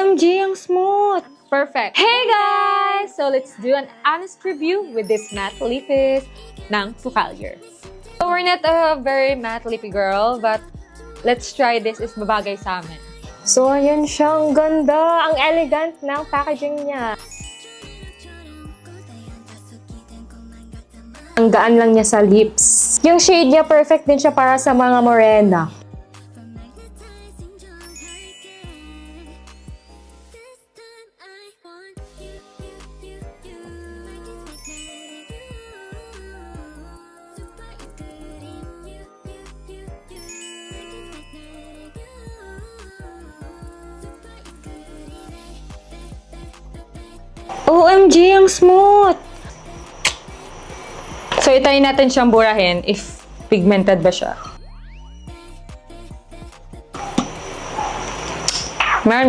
OMG, ang smooth! Perfect. Hey guys! So let's do an honest review with this matte lippies ng Focalier. So we're not a very matte lippy girl, but let's try this. Is babagay sa amin. So, ayan siya. Ang ganda. Ang elegant ng packaging niya. Ang gaan lang niya sa lips. Yung shade niya, perfect din siya para sa mga morena. OMG, ang smooth! So itayin natin siyang burahin if pigmented ba siya. Meron